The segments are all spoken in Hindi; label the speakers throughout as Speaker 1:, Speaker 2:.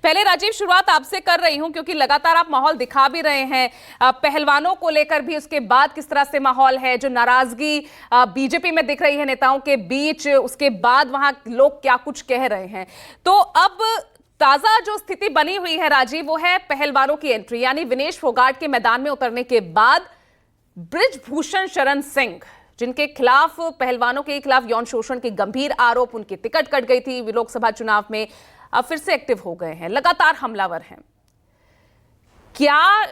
Speaker 1: पहले राजीव शुरुआत आपसे कर रही हूं क्योंकि लगातार आप माहौल दिखा भी रहे हैं पहलवानों को लेकर भी। उसके बाद किस तरह से माहौल है, जो नाराजगी बीजेपी में दिख रही है नेताओं के बीच, उसके बाद वहां लोग क्या कुछ कह रहे हैं। तो अब ताजा जो स्थिति बनी हुई है राजीव, वो है पहलवानों की एंट्री, यानी विनेश फोगाट के मैदान में उतरने के बाद बृजभूषण शरण सिंह, जिनके खिलाफ पहलवानों के खिलाफ यौन शोषण के गंभीर आरोप, उनकी टिकट कट गई थी लोकसभा चुनाव में, अब फिर से एक्टिव हो गए हैं, लगातार हमलावर हैं। क्या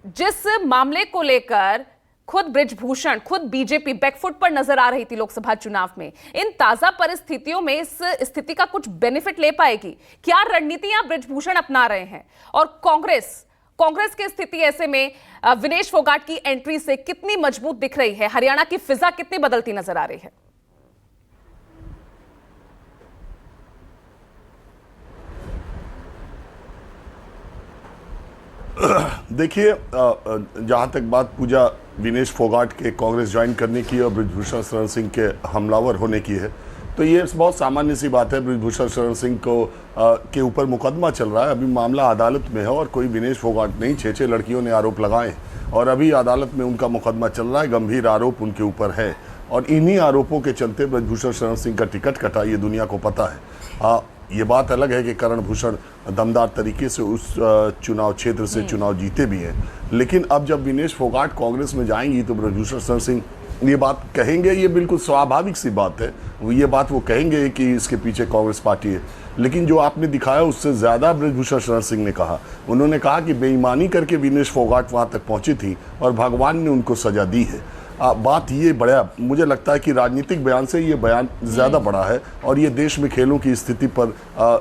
Speaker 1: जिस मामले को लेकर खुद बृजभूषण, खुद बीजेपी बैकफुट पर नजर आ रही थी लोकसभा चुनाव में, इन ताजा परिस्थितियों में इस स्थिति का कुछ बेनिफिट ले पाएगी? क्या रणनीतियां बृजभूषण अपना रहे हैं? और कांग्रेस की स्थिति ऐसे में विनेश फोगाट की एंट्री से कितनी मजबूत दिख रही है? हरियाणा की फिजा कितनी बदलती नजर आ रही है?
Speaker 2: देखिए, जहाँ तक बात पूजा विनेश फोगाट के कांग्रेस ज्वाइन करने की और बृजभूषण शरण सिंह के हमलावर होने की है, तो ये बहुत सामान्य सी बात है। बृजभूषण शरण सिंह को के ऊपर मुकदमा चल रहा है, अभी मामला अदालत में है और कोई विनेश फोगाट नहीं, 6 लड़कियों ने आरोप लगाए और अभी अदालत में उनका मुकदमा चल रहा है, गंभीर आरोप उनके ऊपर है और इन्हीं आरोपों के चलते बृजभूषण शरण सिंह का टिकट कटा, ये दुनिया को पता है। ये बात अलग है कि करण भूषण दमदार तरीके से उस चुनाव क्षेत्र से चुनाव जीते भी हैं, लेकिन अब जब विनेश फोगाट कांग्रेस में जाएंगी तो बृजभूषण शरण सिंह ये बात कहेंगे, ये बिल्कुल स्वाभाविक सी बात है। ये बात वो कहेंगे कि इसके पीछे कांग्रेस पार्टी है, लेकिन जो आपने दिखाया उससे ज़्यादा बृजभूषण शरण सिंह ने कहा। उन्होंने कहा कि बेईमानी करके विनेश फोगाट वहाँ तक पहुँची थी और भगवान ने उनको सजा दी है। बात ये बड़ा, मुझे लगता है कि राजनीतिक बयान से ये बयान ज़्यादा बड़ा है और ये देश में खेलों की स्थिति पर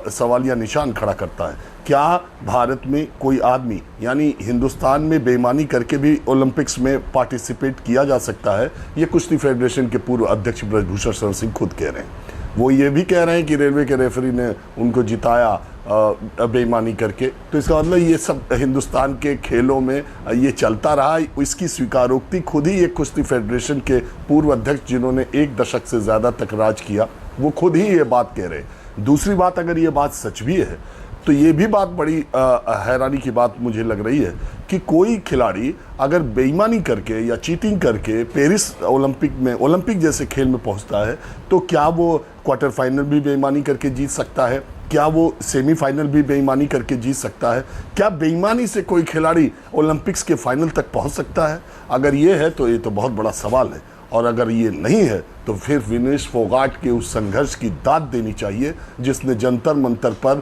Speaker 2: सवालिया निशान खड़ा करता है। क्या भारत में कोई आदमी, यानी हिंदुस्तान में बेईमानी करके भी ओलंपिक्स में पार्टिसिपेट किया जा सकता है? ये कुश्ती फेडरेशन के पूर्व अध्यक्ष बृजभूषण शरण सिंह खुद कह रहे हैं। वो ये भी कह रहे हैं कि रेलवे के रेफरी ने उनको जिताया बेईमानी करके, तो इसका मतलब ये सब हिंदुस्तान के खेलों में ये चलता रहा। इसकी स्वीकारोक्ति खुद ही एक कुश्ती फेडरेशन के पूर्व अध्यक्ष, जिन्होंने 1 दशक से ज़्यादा तक राज किया, वो खुद ही ये बात कह रहे हैं। दूसरी बात, अगर ये बात सच भी है तो ये भी बात बड़ी हैरानी की बात मुझे लग रही है कि कोई खिलाड़ी अगर बेईमानी करके या चीटिंग करके पेरिस ओलंपिक जैसे खेल में पहुंचता है, तो क्या वो क्वार्टर फाइनल भी बेईमानी करके जीत सकता है? क्या वो सेमीफाइनल भी बेईमानी करके जीत सकता है? क्या बेईमानी से कोई खिलाड़ी ओलंपिक्स के फाइनल तक पहुंच सकता है? अगर ये है तो ये तो बहुत बड़ा सवाल है, और अगर ये नहीं है तो फिर विनेश फोगाट के उस संघर्ष की दाद देनी चाहिए जिसने जंतर मंतर पर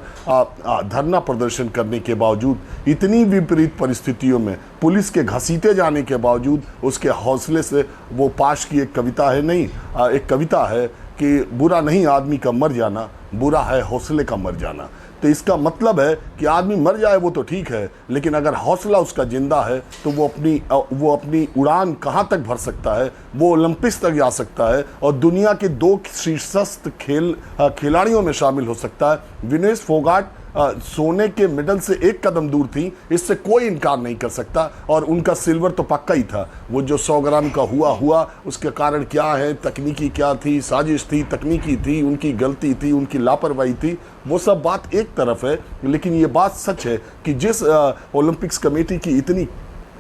Speaker 2: धरना प्रदर्शन करने के बावजूद, इतनी विपरीत परिस्थितियों में पुलिस के घसीटे जाने के बावजूद, उसके हौसले से वो पाश की एक कविता है, नहीं एक कविता है कि बुरा नहीं आदमी का मर जाना, बुरा है हौसले का मर जाना। तो इसका मतलब है कि आदमी मर जाए वो तो ठीक है, लेकिन अगर हौसला उसका जिंदा है तो वो अपनी उड़ान कहाँ तक भर सकता है? वो ओलंपिक्स तक जा सकता है और दुनिया के 2 शीर्षस्थ खिलाड़ियों में शामिल हो सकता है। विनेश फोगाट सोने के मेडल से 1 कदम दूर थी, इससे कोई इनकार नहीं कर सकता, और उनका सिल्वर तो पक्का ही था। वो जो 100 ग्राम का हुआ उसके कारण क्या है, तकनीकी क्या थी, साजिश थी, तकनीकी थी, उनकी गलती थी, उनकी लापरवाही थी, वो सब बात एक तरफ है। लेकिन ये बात सच है कि जिस ओलंपिक्स कमेटी की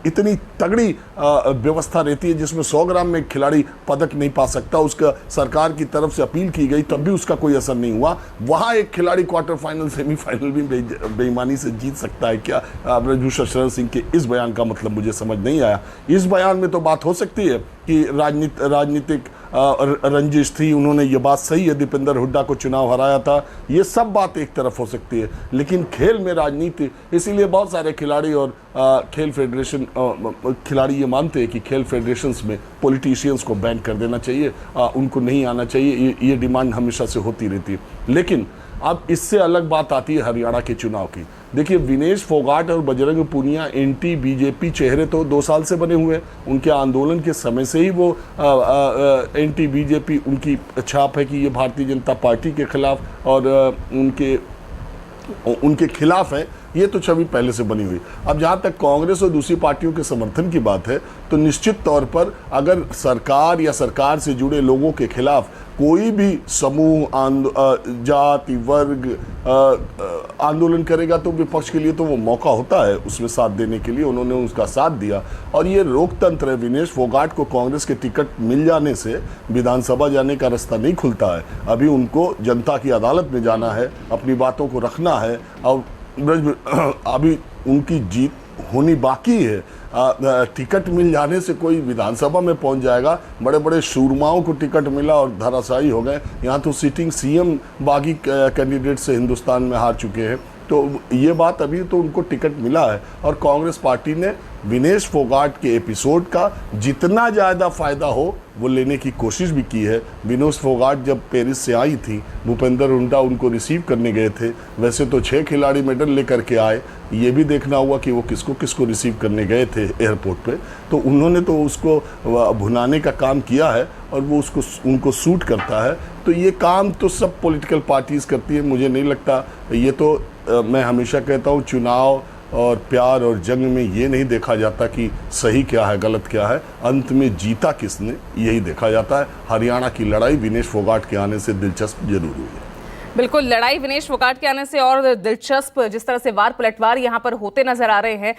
Speaker 2: इतनी तगड़ी व्यवस्था रहती है, जिसमें 100 ग्राम में खिलाड़ी पदक नहीं पा सकता, उसका सरकार की तरफ से अपील की गई तब भी उसका कोई असर नहीं हुआ, वहाँ एक खिलाड़ी क्वार्टर फाइनल सेमीफाइनल भी बेईमानी से जीत सकता है क्या? बृजभूषण शरण सिंह के इस बयान का मतलब मुझे समझ नहीं आया। इस बयान में तो बात हो सकती है कि राजनीतिक रंजिश थी, उन्होंने ये बात सही है, दीपेंद्र हुड्डा को चुनाव हराया था, ये सब बात एक तरफ हो सकती है, लेकिन खेल में राजनीति, इसीलिए बहुत सारे खिलाड़ी और खेल फेडरेशन खिलाड़ी ये मानते हैं कि खेल फेडरेशंस में पॉलिटिशियंस को बैन कर देना चाहिए, उनको नहीं आना चाहिए, ये डिमांड हमेशा से होती रहती है। लेकिन अब इससे अलग बात आती है हरियाणा के चुनाव की। देखिए, विनेश फोगाट और बजरंग पूनिया एंटी बीजेपी चेहरे तो 2 साल से बने हुए हैं। उनके आंदोलन के समय से ही वो एंटी बीजेपी, उनकी छाप है कि ये भारतीय जनता पार्टी के खिलाफ और उनके खिलाफ है। ये तो छवि पहले से बनी हुई। अब जहां तक कांग्रेस और दूसरी पार्टियों के समर्थन की बात है, तो निश्चित तौर पर अगर सरकार या सरकार से जुड़े लोगों के खिलाफ कोई भी समूह जाति वर्ग आंदोलन करेगा तो विपक्ष के लिए तो वो मौका होता है उसमें साथ देने के लिए। उन्होंने उसका साथ दिया और ये लोकतंत्र है। विनेश फोगाट को कांग्रेस के टिकट मिल जाने से विधानसभा जाने का रास्ता नहीं खुलता है। अभी उनको जनता की अदालत में जाना है, अपनी बातों को रखना है और अभी उनकी जीत होनी बाकी है। टिकट मिल जाने से कोई विधानसभा में पहुंच जाएगा। बड़े बड़े शूरमाओं को टिकट मिला और धराशायी हो गए। यहाँ तो सिटिंग सीएम बागी कैंडिडेट से हिंदुस्तान में हार चुके हैं। तो ये बात अभी तो उनको टिकट मिला है और कांग्रेस पार्टी ने विनेश फोगाट के एपिसोड का जितना ज़्यादा फायदा हो वो लेने की कोशिश भी की है। विनेश फोगाट जब पेरिस से आई थी, भूपेंद्र हुड्डा उनको रिसीव करने गए थे। वैसे तो 6 खिलाड़ी मेडल लेकर के आए, ये भी देखना हुआ कि वो किसको किसको रिसीव करने गए थे एयरपोर्ट पे। तो उन्होंने तो उसको भुनाने का काम किया है और वो उनको सूट करता है। तो ये काम तो सब पॉलिटिकल पार्टीज़ करती है। मुझे नहीं लगता ये तो मैं हमेशा कहता हूँ चुनाव और प्यार और जंग में ये नहीं देखा जाता कि सही क्या है गलत क्या है, अंत में जीता किसने यही देखा जाता है। हरियाणा की लड़ाई विनेश फोगाट के आने से दिलचस्प जरूर हुई है।
Speaker 1: बिल्कुल, लड़ाई विनेश फोगाट के आने से और दिलचस्प जिस तरह से वार पलटवार यहाँ पर होते नजर आ रहे हैं।